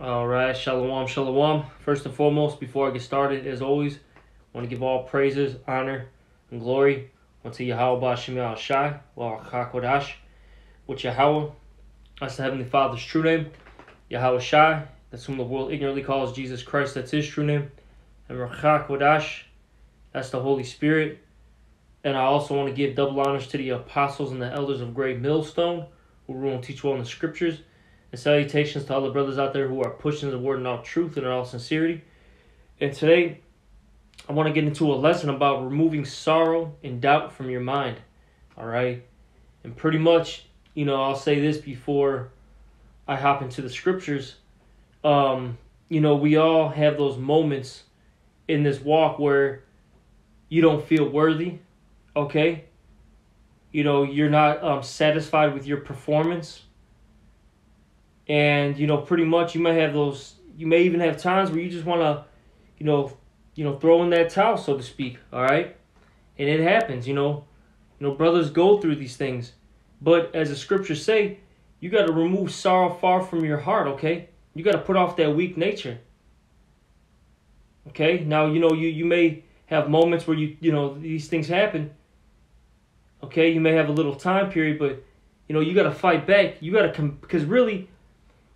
All right, shalom, shalom. First and foremost, before I get started, as always, I want to give all praises, honor, and glory unto Yahweh Ba'Shem Yahushai, HaKodash, which Yahweh, that's the Heavenly Father's true name, Yahweh Shai, that's whom the world ignorantly calls Jesus Christ, that's his true name, and HaKodash, that's the Holy Spirit. And I also want to give double honors to the apostles and the elders of Great Millstone, who rule and teach well in the scriptures. And salutations to all the brothers out there who are pushing the word in all truth and in all sincerity. And today, I want to get into a lesson about removing sorrow and doubt from your mind. All right? And pretty much, I'll say this before I hop into the scriptures. We all have those moments in this walk where you don't feel worthy, okay? You're not satisfied with your performance. And, pretty much you may even have times where you just want to, throw in that towel, so to speak, all right? And it happens, brothers go through these things. But as the scriptures say, you got to remove sorrow far from your heart, okay? You got to put off that weak nature. Okay? Now, you may have moments where these things happen. Okay? You may have a little time period, but, you got to fight back. You got to because really,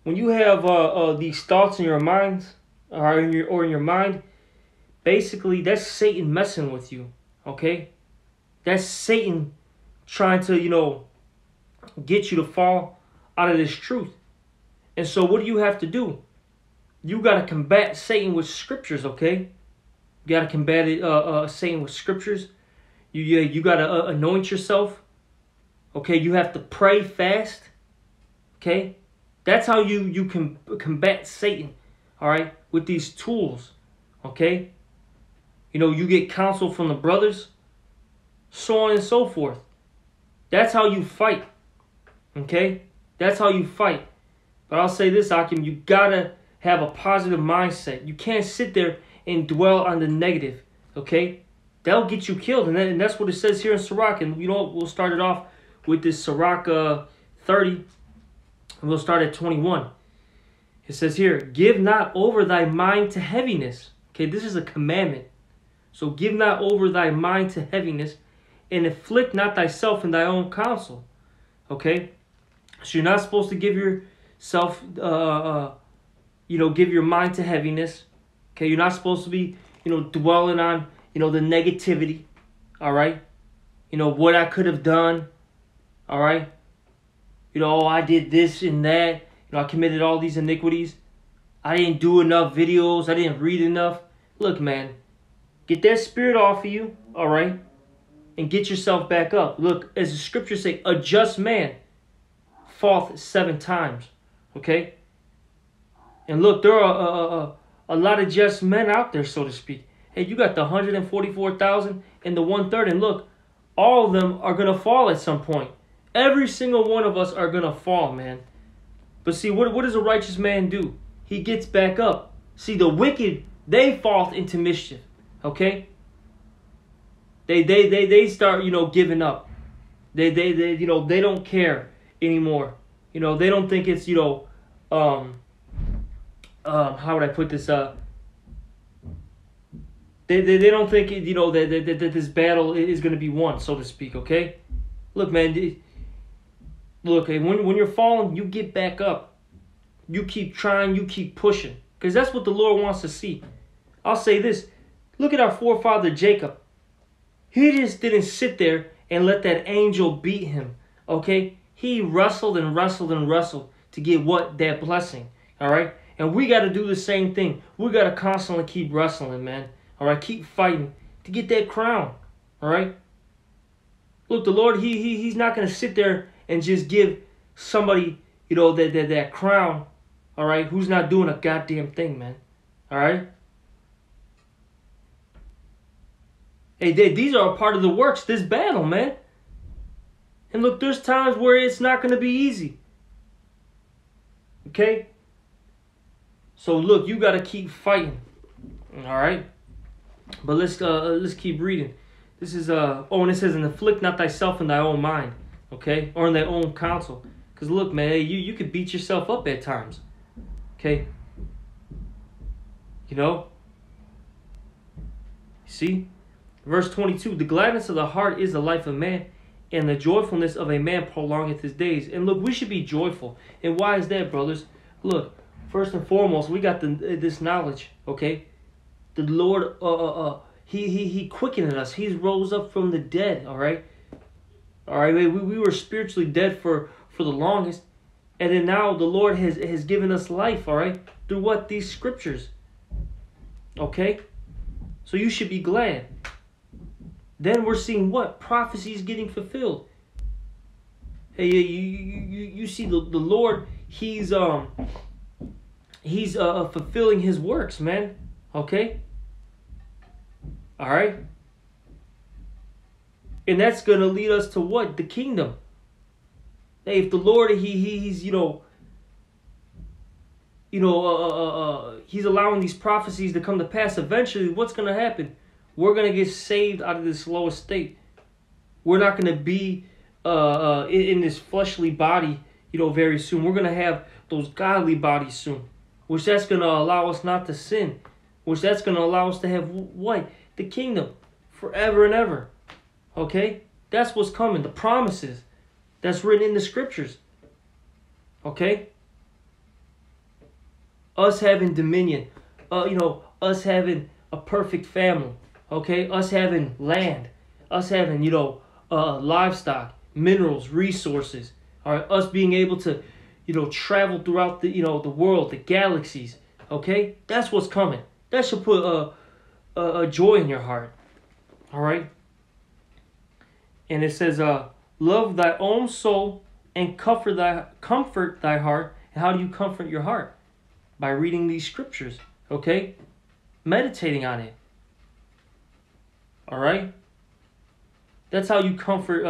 when you have these thoughts in your mind, or in your mind, basically that's Satan messing with you, okay? That's Satan trying to, get you to fall out of this truth. And so what do you have to do? You got to combat Satan with scriptures, okay? You got to combat Satan with scriptures. You got to anoint yourself, okay? You have to pray fast, okay? That's how you can combat Satan, all right, with these tools, okay? You get counsel from the brothers, so on and so forth. That's how you fight, okay? That's how you fight. But I'll say this, Akim, you got to have a positive mindset. You can't sit there and dwell on the negative, okay? That'll get you killed, and that's what it says here in Sirach. And we'll start it off with this Sirach 30. And we'll start at 21. It says here, give not over thy mind to heaviness. Okay, this is a commandment. So give not over thy mind to heaviness, and afflict not thyself in thy own counsel. Okay? So you're not supposed to give yourself, give your mind to heaviness. Okay, you're not supposed to be, dwelling on, the negativity. All right? What I could have done. All right? I did this and that. I committed all these iniquities. I didn't do enough videos. I didn't read enough. Look, man, get that spirit off of you, all right? And get yourself back up. Look, as the scriptures say, a just man falleth 7 times, okay? And look, there are a lot of just men out there, so to speak. Hey, you got the 144,000 and the 1/3, and look, all of them are going to fall at some point. Every single one of us are going to fall, man. But see, what does a righteous man do? He gets back up. See, the wicked, they fall into mischief, okay? They start, giving up. They don't care anymore. They don't think it's, how would I put this? They don't think, that this battle is going to be won, so to speak, okay? Look, man, look, when you're falling, you get back up. You keep trying, you keep pushing. Because that's what the Lord wants to see. I'll say this. Look at our forefather Jacob. He just didn't sit there and let that angel beat him. Okay? He wrestled and wrestled and wrestled to get what? That blessing. Alright? And we got to do the same thing. We got to constantly keep wrestling, man. Alright? Keep fighting to get that crown. Alright? Look, the Lord, He's not going to sit there and just give somebody, that crown, all right, who's not doing a goddamn thing, man. All right? Hey, these are a part of the works, this battle, man. And look, there's times where it's not going to be easy. Okay? So look, you got to keep fighting. All right? But let's keep reading. This is and it says, and afflict not thyself in thy own mind, okay, or in thy own counsel. Because look, man, you could beat yourself up at times, okay. You know? See? Verse 22, the gladness of the heart is the life of man, and the joyfulness of a man prolongeth his days. And look, we should be joyful. And why is that, brothers? Look, first and foremost, we got this knowledge, okay? The Lord, He quickened us. He rose up from the dead, all right? All right, we were spiritually dead for the longest. And then now the Lord has given us life, all right? Through what? These scriptures. Okay? So you should be glad. Then we're seeing what? Prophecies getting fulfilled. Hey, you see the Lord, He's fulfilling His works, man. Okay? All right? And that's going to lead us to what? The kingdom. Hey, if the Lord, He's, He's allowing these prophecies to come to pass, eventually what's going to happen? We're going to get saved out of this lowest state. We're not going to be in this fleshly body, very soon. We're going to have those godly bodies soon, which that's going to allow us not to sin, which that's going to allow us to have what? The kingdom forever and ever. Okay? That's what's coming. The promises that's written in the scriptures. Okay? Us having dominion. Us having a perfect family. Okay? Us having land. Us having, livestock, minerals, resources. All right? Us being able to, travel throughout the, the world, the galaxies. Okay? That's what's coming. That should put a joy in your heart. All right? And it says, love thy own soul and comfort thy heart. And how do you comfort your heart? By reading these scriptures. Okay? Meditating on it. All right? That's how you comfort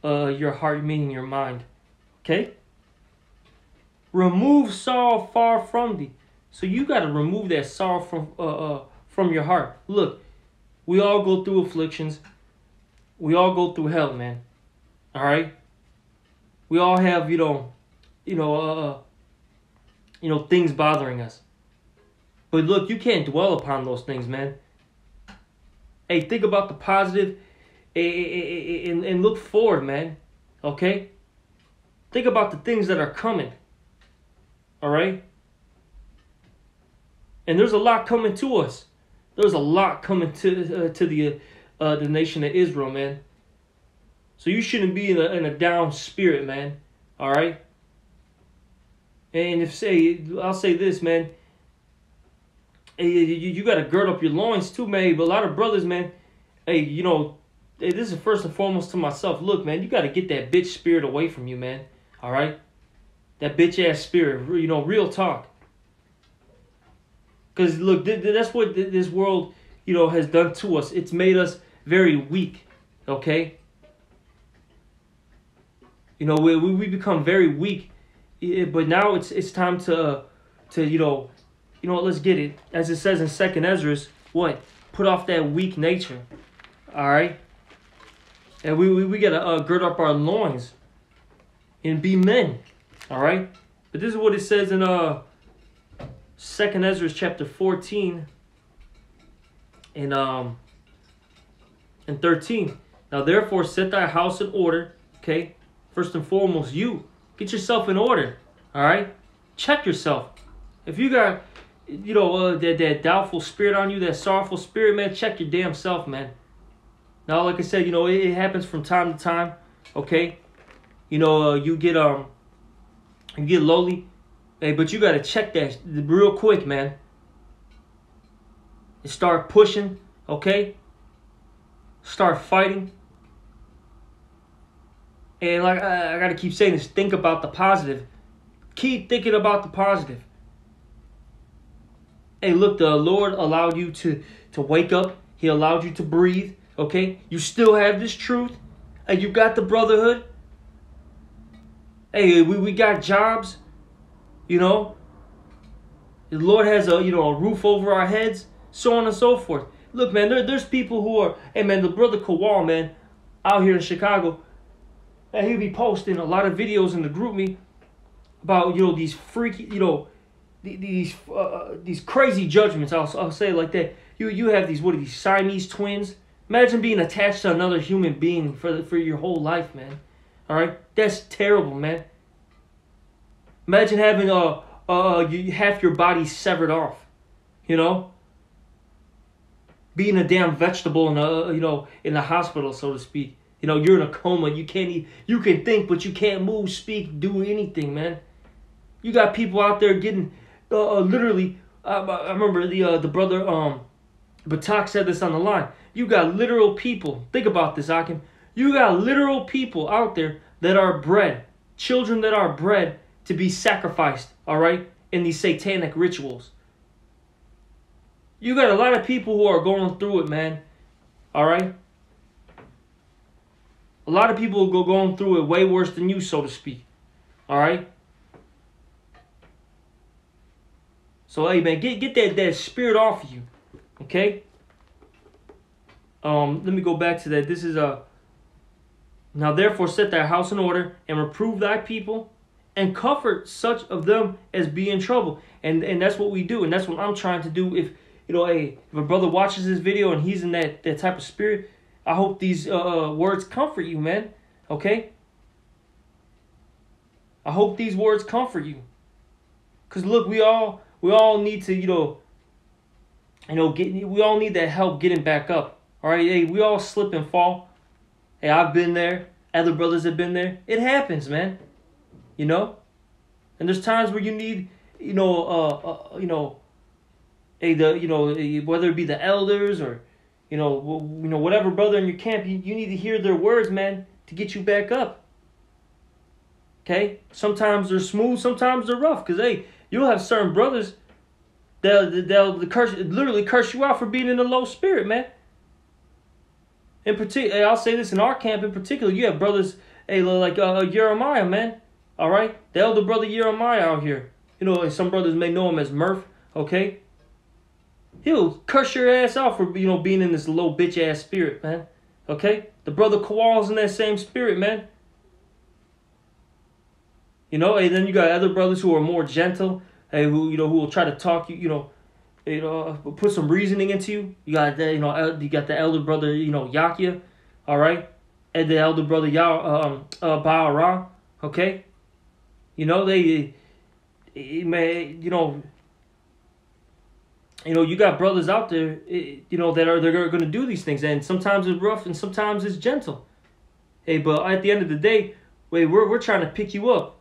your heart, meaning your mind. Okay? Remove sorrow far from thee. So you got to remove that sorrow from your heart. Look, we all go through afflictions. We all go through hell, man. All right? We all have, things bothering us. But look, you can't dwell upon those things, man. Hey, think about the positive and look forward, man. Okay? Think about the things that are coming. All right? And there's a lot coming to us. There's a lot coming to the nation of Israel, man. So you shouldn't be in a down spirit, man. All right? And I'll say this, man. Hey, you got to gird up your loins too, man. But a lot of brothers, man, hey, this is first and foremost to myself. Look, man, you got to get that bitch spirit away from you, man. All right? That bitch ass spirit, real talk. Because, look, that's what this world, has done to us. It's made us very weak, okay? We become very weak. But now it's time to let's get it. As it says in 2nd Ezra, what? Put off that weak nature, all right? And we got to gird up our loins and be men, all right? But this is what it says in 2nd Ezra chapter 14 and 13. Now therefore set thy house in order, okay? First and foremost, you get yourself in order, all right? Check yourself. If you got, that doubtful spirit on you, that sorrowful spirit, man, check your damn self, man. Now, like I said, it happens from time to time, okay? You get lowly. Hey, but you got to check that real quick, man. And start pushing, okay? Start fighting. And like I got to keep saying this, think about the positive. Keep thinking about the positive. Hey, look, the Lord allowed you to wake up. He allowed you to breathe, okay? You still have this truth. And you got the brotherhood. Hey, we got jobs. The Lord has a roof over our heads, so on and so forth. Look, man, there's people who are, hey, man, the brother Kowal, man, out here in Chicago, and he'll be posting a lot of videos in the group me about, these freaky, these crazy judgments. I'll say it like that. You have these, what are these, Siamese twins? Imagine being attached to another human being for your whole life, man. All right, that's terrible, man. Imagine having half your body severed off, you know, being a damn vegetable in the hospital, so to speak. You know, you're in a coma. You can think, but you can't move, speak, do anything, man. You got people out there getting literally. I remember the brother Batak said this on the line. You got literal people. Think about this, Akim. You got literal people out there that are bred, children that are bred to be sacrificed, all right, in these satanic rituals. You got a lot of people who are going through it, man, all right? A lot of people go going through it way worse than you, so to speak, all right? So, hey, man, get that spirit off of you, okay? Let me go back to that. This is now therefore set thy house in order, and reprove thy people, and comfort such of them as be in trouble. And that's what we do, and that's what I'm trying to do. If if a brother watches this video and he's in that type of spirit, I hope these words comfort you, man. Okay? I hope these words comfort you. Cause look, we all need to we all need that help getting back up. All right, hey, we all slip and fall. Hey, I've been there. Other brothers have been there. It happens, man. You know, and there's times where you need, whether it be the elders or, whatever brother in your camp, you need to hear their words, man, to get you back up. Okay, sometimes they're smooth, sometimes they're rough. Cause hey, you'll have certain brothers they'll literally curse you out for being in a low spirit, man. In particular, I'll say this, in our camp in particular, you have brothers, like Jeremiah, man. All right, the elder brother Jeremiah out here. Some brothers may know him as Murph. Okay, he'll curse your ass out for being in this low bitch ass spirit, man. Okay, the brother Kowal's in that same spirit, man. And then you got other brothers who are more gentle, who will try to talk you, put some reasoning into you. You got that, you got the elder brother, Yakia, all right, and the elder brother Ba'ara, okay. You got brothers out there, they're going to do these things, and sometimes it's rough and sometimes it's gentle. Hey, but at the end of the day, we're trying to pick you up.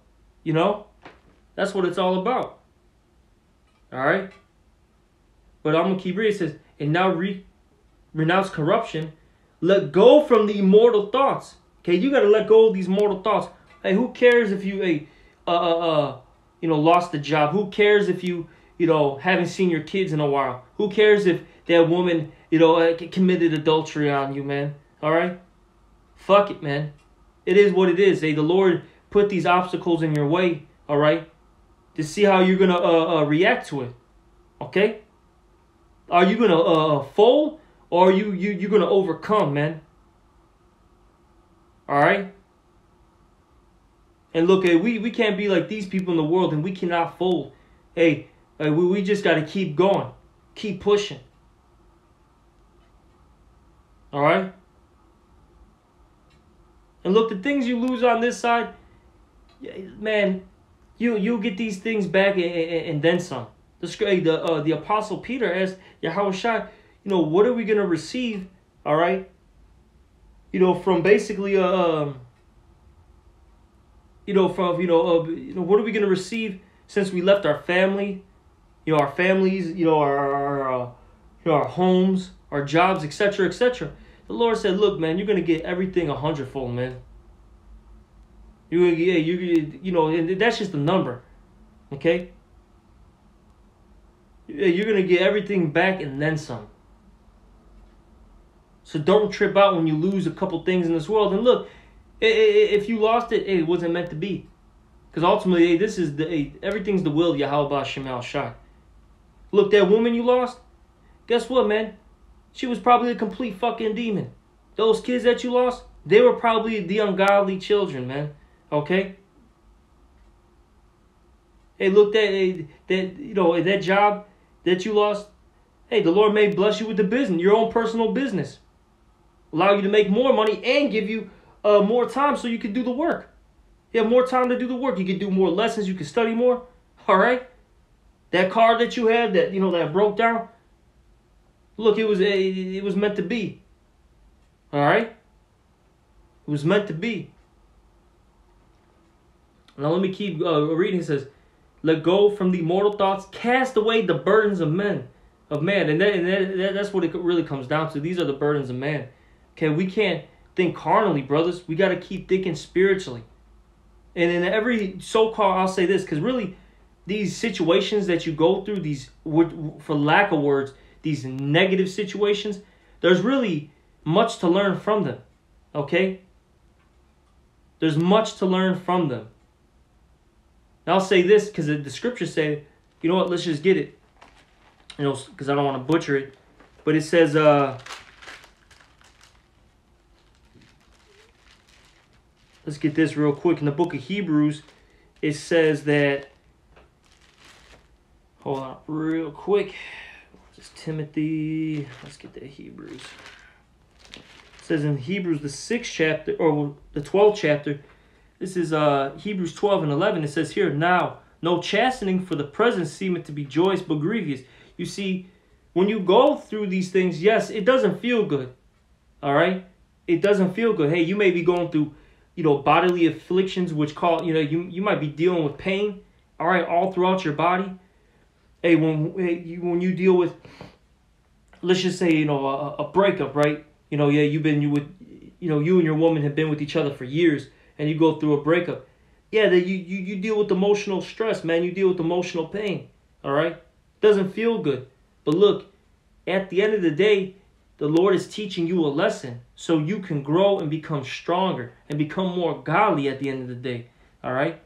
That's what it's all about. All right. But I'm gonna keep reading. It says, and now renounce corruption, let go from the immortal thoughts. Okay, you gotta let go of these mortal thoughts. Hey, who cares if you lost the job? Who cares if you haven't seen your kids in a while? Who cares if that woman committed adultery on you, man? All right, fuck it, man. It is what it is. Hey, the Lord put these obstacles in your way, all right, to see how you're gonna react to it. Okay. Are you gonna fold, or are you gonna overcome, man? All right. And look, hey, we can't be like these people in the world, and we cannot fold. Hey, we just gotta keep going, keep pushing. All right. And look, the things you lose on this side, man, you'll get these things back and then some. The Apostle Peter asked Yahushua, what are we going to receive, all right? From basically, what are we going to receive since we left our family, our families, our homes, our jobs, etc., etc. The Lord said, look, man, you're going to get everything 100-fold, man. And that's just a number, okay? You're going to get everything back and then some. So don't trip out when you lose a couple things in this world. And look, if you lost it, it wasn't meant to be. Because ultimately, everything's the will of Yahweh Shemal Shai. Look, that woman you lost, guess what, man? She was probably a complete fucking demon. Those kids that you lost, they were probably the ungodly children, man. Okay? Hey, look, that job that you lost. Hey, the Lord may bless you with the business, your own personal business, allow you to make more money and give you more time so you can do the work. You have more time to do the work. You can do more lessons. You can study more. All right. That car that you had that broke down. Look, it was meant to be. All right. It was meant to be. Now let me keep reading. It says, "Let go from the mortal thoughts. Cast away the burdens of man, and that's what it really comes down to. These are the burdens of man. Okay, we can't think carnally, brothers. We got to keep thinking spiritually. And in every so-called, I'll say this, because really, these situations that you go through, these, for lack of words, these negative situations, there's really much to learn from them. Okay? There's much to learn from them. And I'll say this, because the scriptures say, you know what, let's just get it. Because I don't want to butcher it. But it says, let's get this real quick. In the book of Hebrews, it says that, hold on real quick. Just Timothy. Let's get that Hebrews. It says in Hebrews, the 6th chapter, or the 12th chapter, this is Hebrews 12 and 11. It says here, "Now, no chastening for the present seemeth to be joyous, but grievous." You see, when you go through these things, yes, it doesn't feel good. All right? It doesn't feel good. Hey, you may be going through bodily afflictions, which you might be dealing with pain, all right, all throughout your body. Hey, when you deal with, let's just say, a breakup, right? You and your woman have been with each other for years, and you go through a breakup. Yeah, that you deal with emotional stress, man. You deal with emotional pain, all right? Doesn't feel good. But look, at the end of the day, the Lord is teaching you a lesson so you can grow and become stronger and become more godly at the end of the day. All right?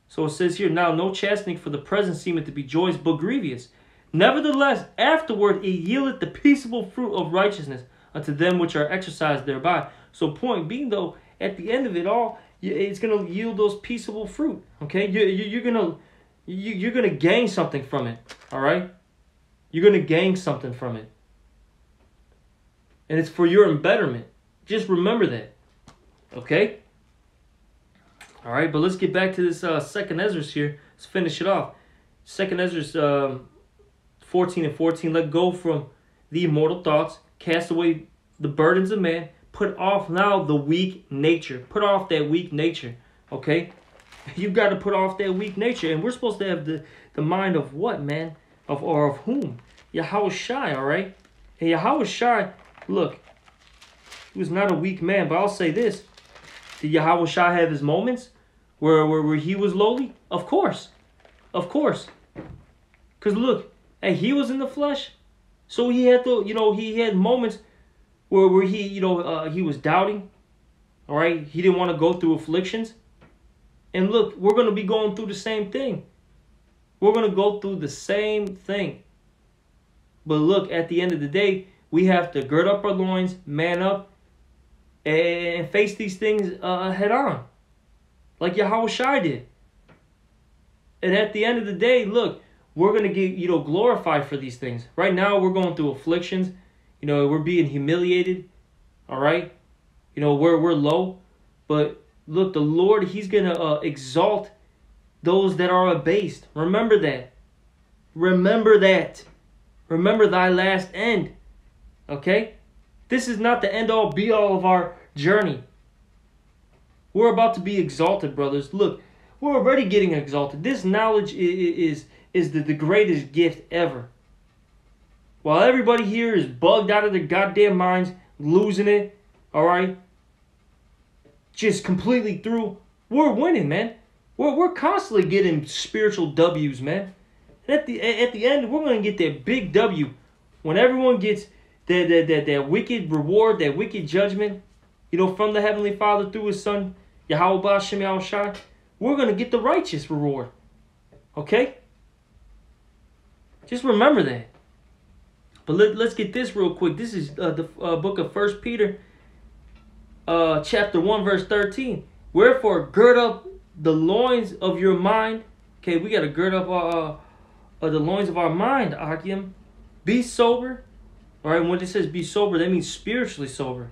So it says here, "Now no chastening for the present seemeth to be joyous, but grievous. Nevertheless, afterward it yieldeth the peaceable fruit of righteousness unto them which are exercised thereby." So point being, though, at the end of it all, it's going to yield those peaceable fruit. Okay? You're going to gain something from it. All right? You're going to gain something from it. And it's for your betterment. Just remember that. Okay? All right, but let's get back to this 2nd Ezra here. Let's finish it off. 2nd Ezra 14 and 14. "Let go from the immortal thoughts. Cast away the burdens of man. Put off now the weak nature." Put off that weak nature. Okay? You've got to put off that weak nature. And we're supposed to have the mind of what, man? Of whom? Yahushua, all right? And Yahushua, look, he was not a weak man, but I'll say this. Did Yahushua have his moments where he was lowly? Of course. Of course. Because look, hey, he was in the flesh. So he had to, he had moments where he, he was doubting. All right? He didn't want to go through afflictions. And look, we're going to be going through the same thing. We're going to go through the same thing. But look, at the end of the day, we have to gird up our loins, man up, and face these things head on. Like Yahushua did. And at the end of the day, look, we're going to get, glorified for these things. Right now, we're going through afflictions. We're being humiliated. All right? We're low. But look, the Lord, He's going to exalt those that are abased. Remember that. Remember that. Remember thy last end. Okay? This is not the end-all, be-all of our journey. We're about to be exalted, brothers. Look, we're already getting exalted. This knowledge is the greatest gift ever. While everybody here is bugged out of their goddamn minds, losing it, all right? Just completely through, we're winning, man. We're constantly getting spiritual W's, man. And at the end, we're going to get that big W when everyone gets that wicked reward, that wicked judgment, from the Heavenly Father through His Son, Yahweh Ba'Shem Yahushua. We're going to get the righteous reward. Okay? Just remember that. But let's get this real quick. This is the book of 1 Peter, chapter 1, verse 13. "Wherefore, gird up the loins of your mind, Okay, we got to gird up the loins of our mind, Akim. Be sober. All right, when it says be sober, that means spiritually sober.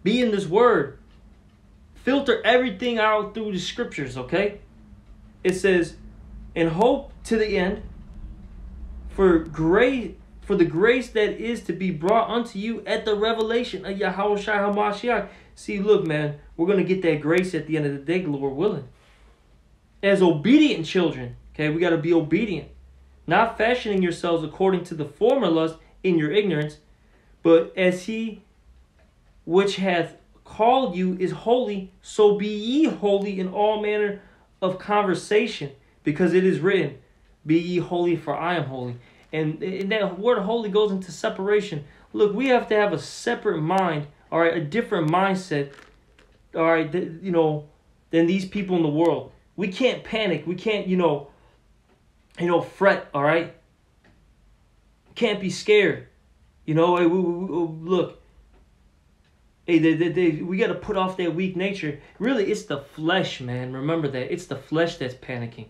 Be in this word. Filter everything out through the scriptures, okay? It says, and hope to the end for the grace that is to be brought unto you at the revelation of Yahweh Shai HaMashiach. See, look, man, we're going to get that grace at the end of the day, Lord willing. As obedient children, okay, we got to be obedient. Not fashioning yourselves according to the former lust in your ignorance, but as he which hath called you is holy, so be ye holy in all manner of conversation, because it is written, be ye holy, for I am holy. And that word holy goes into separation. Look, we have to have a separate mind, all right, a different mindset, all right, than these people in the world. We can't panic. We can't, fret, all right? Can't be scared. Look, hey, we got to put off that weak nature. Really, it's the flesh, man. Remember that. It's the flesh that's panicking.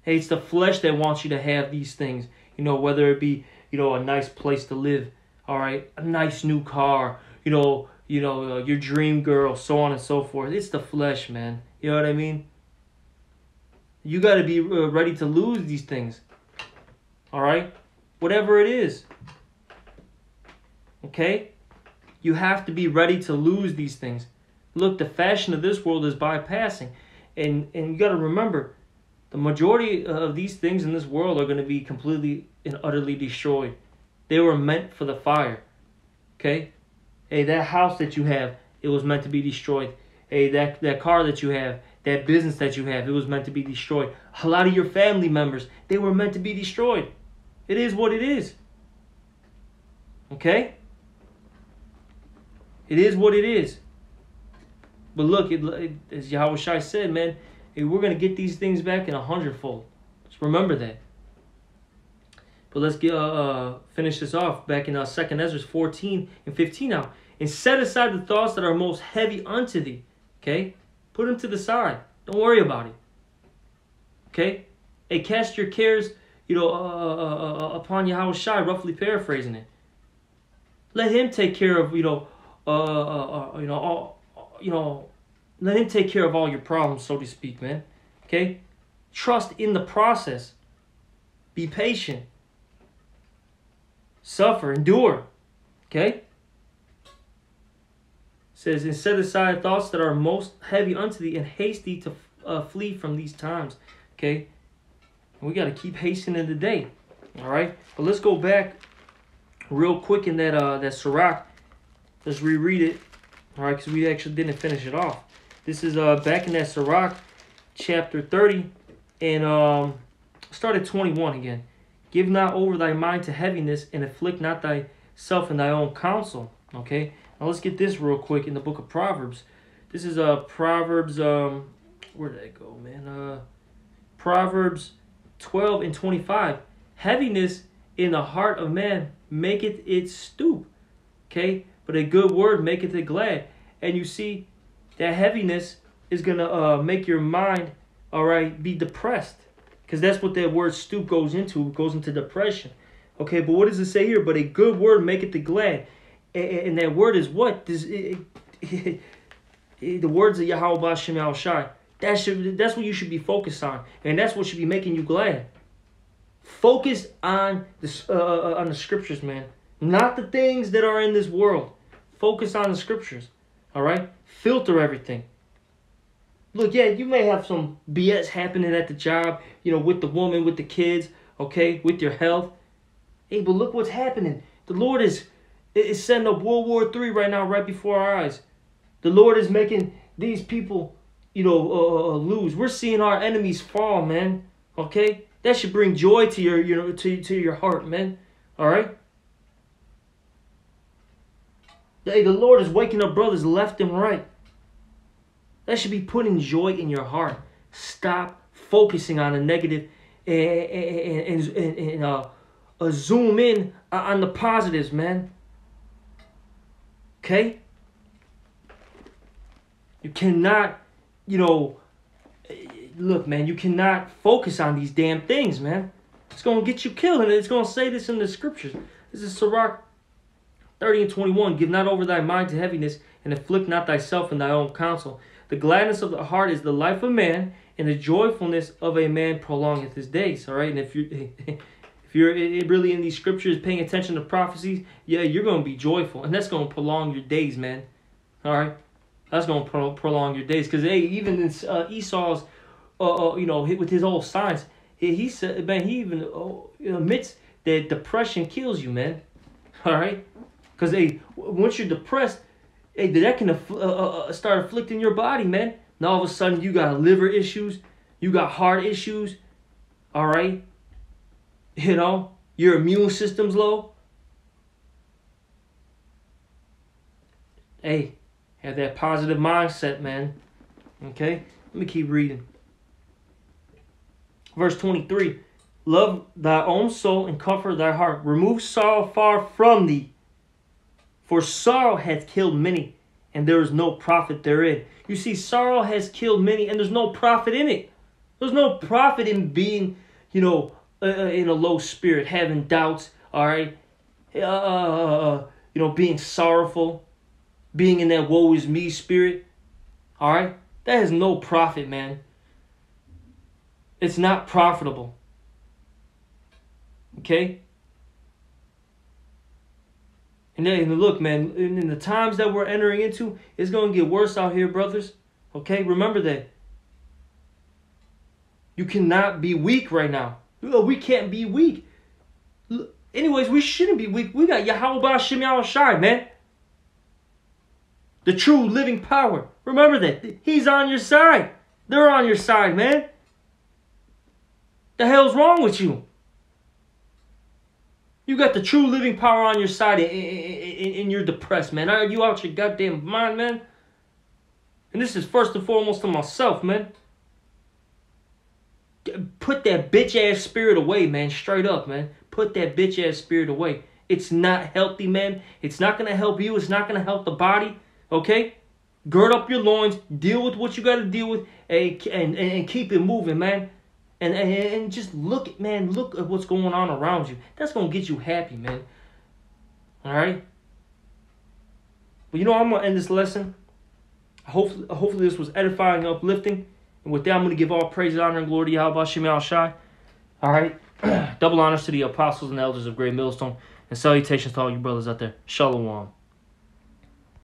Hey, it's the flesh that wants you to have these things. Whether it be, a nice place to live, all right, a nice new car, your dream girl, so on and so forth. It's the flesh, man. You know what I mean? You got to be ready to lose these things. All right? Whatever it is. Okay? You have to be ready to lose these things. Look, the fashion of this world is bypassing. And you got to remember, the majority of these things in this world are going to be completely and utterly destroyed. They were meant for the fire. Okay? Hey, that house that you have, it was meant to be destroyed. Hey, that car that you have, that business that you have, it was meant to be destroyed. A lot of your family members, they were meant to be destroyed. It is what it is. Okay? It is what it is. But look, as Yahweh Shai said, man, hey, we're going to get these things back in 100-fold. Just remember that. But let's finish this off back in 2nd Ezra 14 and 15 now. And set aside the thoughts that are most heavy unto thee. Okay? Put them to the side. Don't worry about it. Okay? Hey, cast your cares, upon Yahweh Shai, roughly paraphrasing it. Let him take care of, let him take care of all your problems, so to speak, man. Okay? Trust in the process. Be patient. Suffer, endure. Okay? It says, and set aside thoughts that are most heavy unto thee, and haste thee to flee from these times. Okay? And we got to keep hastening the day. All right? But let's go back real quick in that Sirach. Let's reread it. All right? Because we actually didn't finish it off. This is back in that Sirach, chapter 30, and start at 21 again. Give not over thy mind to heaviness, and afflict not thyself in thy own counsel. Okay? Now let's get this real quick in the book of Proverbs. This is Proverbs, where did that go, man? Proverbs 12 and 25. Heaviness in the heart of man maketh it stoop. Okay? But a good word maketh it glad. And you see, that heaviness is going to make your mind, all right, be depressed. Because that's what that word stoop goes into. It goes into depression. Okay, but what does it say here? But a good word maketh it glad. And that word is what? The words of Yahweh B'Shem Yahweh Shai. That's what you should be focused on. And that's what should be making you glad. Focus on the scriptures, man. Not the things that are in this world. Focus on the scriptures. All right? Filter everything. Look, yeah, you may have some BS happening at the job, with the woman, with the kids, okay, with your health. Hey, but look what's happening. The Lord is setting up World War III right now, right before our eyes. The Lord is making these people, lose. We're seeing our enemies fall, man. Okay, that should bring joy to your, to your heart, man. All right. Hey, the Lord is waking up brothers left and right. That should be putting joy in your heart. Stop focusing on the negative and zoom in on the positives, man. Okay? You cannot, look, man, you cannot focus on these damn things, man. It's going to get you killed. And it's going to say this in the scriptures. This is Sirach 30:21. Give not over thy mind to heaviness, and afflict not thyself in thy own counsel. The gladness of the heart is the life of man, and the joyfulness of a man prolongeth his days. All right, and if you're really in these scriptures, paying attention to prophecies, yeah, you're going to be joyful, and that's going to prolong your days, man. All right, that's going to prolong your days, because hey, even in Esau's, hit with his old signs, he said, man, he even admits that depression kills you, man. All right, because hey, once you're depressed, hey, that can start afflicting your body, man. Now all of a sudden you got liver issues, you got heart issues, all right? You know, your immune system's low. Hey, have that positive mindset, man. Okay? Let me keep reading. Verse 23. Love thy own soul and comfort thy heart. Remove sorrow far from thee. For sorrow hath killed many, and there is no profit therein. You see, sorrow has killed many, and there's no profit in it. There's no profit in being, in a low spirit, having doubts, all right? Being sorrowful, being in that woe is me spirit, all right? That has no profit, man. It's not profitable. Okay? And then, look, man, in the times that we're entering into, it's going to get worse out here, brothers. Okay? Remember that. You cannot be weak right now. We can't be weak. Anyways, we shouldn't be weak. We got Yahweh Shem Shai, man. The true living power. Remember that. He's on your side. They're on your side, man. The hell's wrong with you? You got the true living power on your side and you're depressed, man. Are you out your goddamn mind, man? And this is first and foremost to myself, man. Put that bitch-ass spirit away, man. Straight up, man. Put that bitch-ass spirit away. It's not healthy, man. It's not going to help you. It's not going to help the body, okay? Gird up your loins. Deal with what you got to deal with and keep it moving, man. And just look at what's going on around you. That's going to get you happy, man. All right? But I'm going to end this lesson. Hopefully this was edifying and uplifting. And with that, I'm going to give all praise, honor, and glory to Yahweh Shem Shai. All right? Double honors to the apostles and elders of Great Millstone. And salutations to all you brothers out there. Shalom.